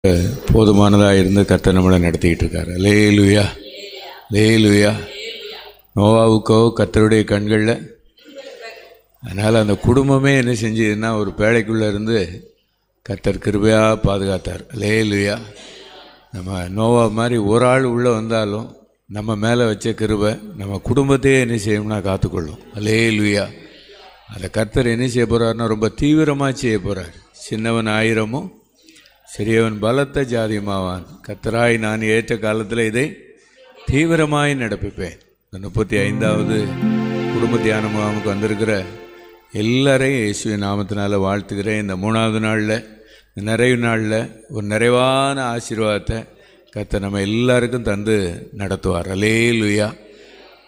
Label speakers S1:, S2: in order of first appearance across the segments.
S1: போதுமானதாக இருந்து கர்த்தர் நம்மளை நடத்திக்கிட்டு இருக்காரு. அல்லேலூயா, அல்லேலூயா. நோவாவுக்கோ கர்த்தருடைய கண்களில், அதனால் அந்த குடும்பமே என்ன செஞ்சதுன்னா ஒரு பேழைக்குள்ளே இருந்து கர்த்தர் கிருபையாக பாதுகாத்தார். அல்லேலூயா. நம்ம நோவா மாதிரி ஒரு ஆள் உள்ளே வந்தாலும் நம்ம மேலே வச்ச கிருபை நம்ம குடும்பத்தையே என்ன செய்யணும்னா காத்துக்கொள்ளும். அல்லேலூயா. அந்த கர்த்தர் என்ன செய்ய போகிறாருன்னா ரொம்ப தீவிரமாக செய்ய போகிறார். சின்னவன் ஆயிரமும் சிறியவன் பலத்த ஜாதியுமாவான். கர்த்தராய் நான் ஏற்ற காலத்தில் இதை தீவிரமாய் நடப்பிப்பேன். இந்த 35வது குடும்ப தியான முகாமுக்கு வந்திருக்கிற எல்லாரையும் இயேசுவின் நாமத்தினால் வாழ்த்துக்கிறேன். இந்த 3வது நாளில், இந்த நிறைவு நாளில் ஒரு நிறைவான ஆசீர்வாதத்தை கர்த்தர் நம்ம எல்லாருக்கும் தந்து நடத்துவார். அல்லேலூயா.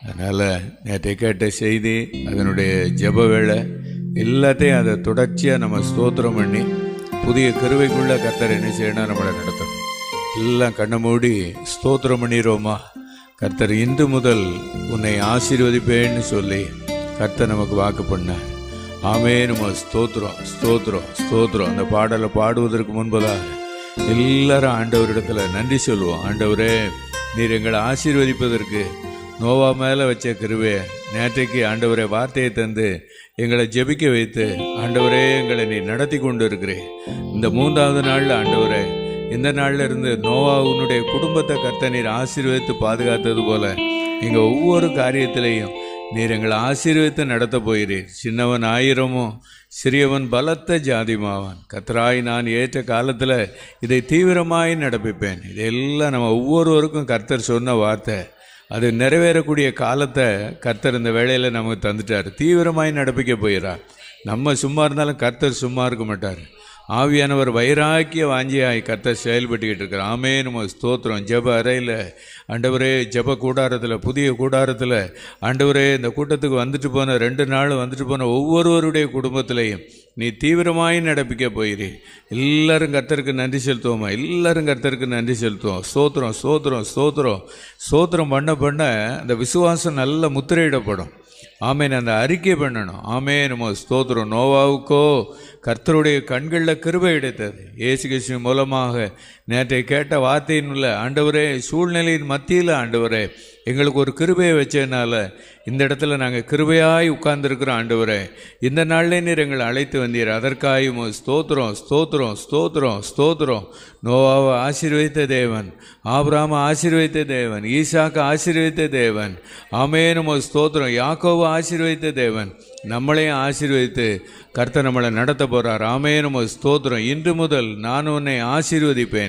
S1: அதனால் நேற்றை கேட்ட செய்தி, அதனுடைய ஜெப வேளை எல்லாத்தையும் அதை தொடர்ச்சியாக நம்ம ஸ்தோத்திரம் பண்ணி புதிய கருவைக்குள்ளே கர்த்தர் என்ன செய்யணும், நம்மளை நடத்தணும். எல்லாம் கண்ணை மூடி ஸ்தோத்திரம் பண்ணிடுவோமா? கர்த்தர் இன்று முதல் உன்னை ஆசீர்வதிப்பேன்னு சொல்லி கர்த்தர் நமக்கு வாக்கு பண்ணார். ஆமே, நம்ம ஸ்தோத்திரம் ஸ்தோத்திரம் ஸ்தோத்திரம். அந்த பாடலை பாடுவதற்கு முன்பதாக எல்லாரும் ஆண்டவரிடத்தில் நன்றி சொல்லுவோம். ஆண்டவரே, நீர் எங்களை ஆசீர்வதிப்பதற்கு நோவா மேலே வச்ச கிருபை நேற்றைக்கு ஆண்டவரே வார்த்தையை தந்து எங்களை ஜெபிக்க வைத்து ஆண்டவரே எங்களை நீ நடத்தி கொண்டு இருக்கிறேன். இந்த 3வது நாளில் ஆண்டவரே, இந்த நாளில் இருந்து நோவாவுனுடைய குடும்பத்தை கர்த்தர் நீர் ஆசீர்வதித்து பாதுகாத்தது போல எங்கள் ஒவ்வொரு காரியத்திலையும் நீர் எங்களை ஆசீர்வதித்து நடத்த போகிறீர். சின்னவன் ஆயிரமும் சிறியவன் பலத்த ஜாதியுமாவான். கர்த்தராய் நான் ஏற்ற காலத்தில் இதை தீவிரமாய் நடப்பிப்பேன். இதெல்லாம் நம்ம ஒவ்வொருவருக்கும் கர்த்தர் சொன்ன வார்த்தை. அது நிறைவேறக்கூடிய காலத்தை கர்த்தர் இந்த வேளையில் நமக்கு தந்துட்டார். தீவிரமாய் நடப்பிக்க போகிறார். நம்ம சும்மா இருந்தாலும் கர்த்தர் சும்மா இருக்க மாட்டார். ஆவியானவர் வைராக்கிய வாஞ்சியாய் கர்த்தர் செயல்பட்டுக்கிட்டு இருக்கிறார். ஆமே, நம்ம ஸ்தோத்திரம். ஜெப அறையில் ஆண்டவரே, ஜெப கூடாரத்தில், புதிய கூடாரத்தில் ஆண்டவரே, இந்த கூட்டத்துக்கு வந்துட்டு போன 2 நாள் வந்துட்டு போன ஒவ்வொருவருடைய குடும்பத்திலையும் நீ தீவிரமாய் நடப்பிக்க போகிறீர். எல்லாரும் கர்த்தருக்கு நன்றி செலுத்துவோமா? எல்லாரும் கர்த்தருக்கு நன்றி செலுத்துவோம். ஸ்தோத்திரம் ஸ்தோத்திரம் ஸ்தோத்திரம். ஸ்தோத்திரம் பண்ண பண்ண அந்த விசுவாசம் நல்ல முத்திரையிடப்படும். ஆமேன். அந்த அறிக்கை பண்ணணும். ஆமே, நம்ம ஸ்தோத்திரம். நோவாவுக்கோ கர்த்தருடைய கண்களில் கிருபை கிடைத்தது. இயேசு கிறிஸ்து மூலமாக நேற்றை கேட்ட வார்த்தையின் உள்ள ஆண்டவரே, சூழ்நிலையின் மத்தியில் ஆண்டவரே எங்களுக்கு ஒரு கிருபையை வச்சதுனால இந்த இடத்துல நாங்கள் கிருபையாய் உட்கார்ந்துருக்கிறோம். ஆண்டவரே, இந்த நாளிலே நீர் எங்களை அழைத்து வந்தீர். அதற்காயும் ஸ்தோத்திரம் ஸ்தோத்திரம் ஸ்தோத்திரம் ஸ்தோத்திரம். நோவாவை ஆசீர்வதித்த தேவன், ஆபிரகாமை ஆசீர்வதித்த தேவன், ஈசாக்கு ஆசீர்வதித்த தேவன். ஆமே, நம்ம ஸ்தோத்திரம். யாக்கோபை ஆசீர்வதித்த தேவன் நம்மளையும் ஆசீர்வதித்து கர்த்தர் நம்மளை நடத்த போகிறார். ஆமே, நம்ம ஸ்தோத்திரம். இன்று முதல் நான் உன்னை ஆசீர்வதிப்பேன்.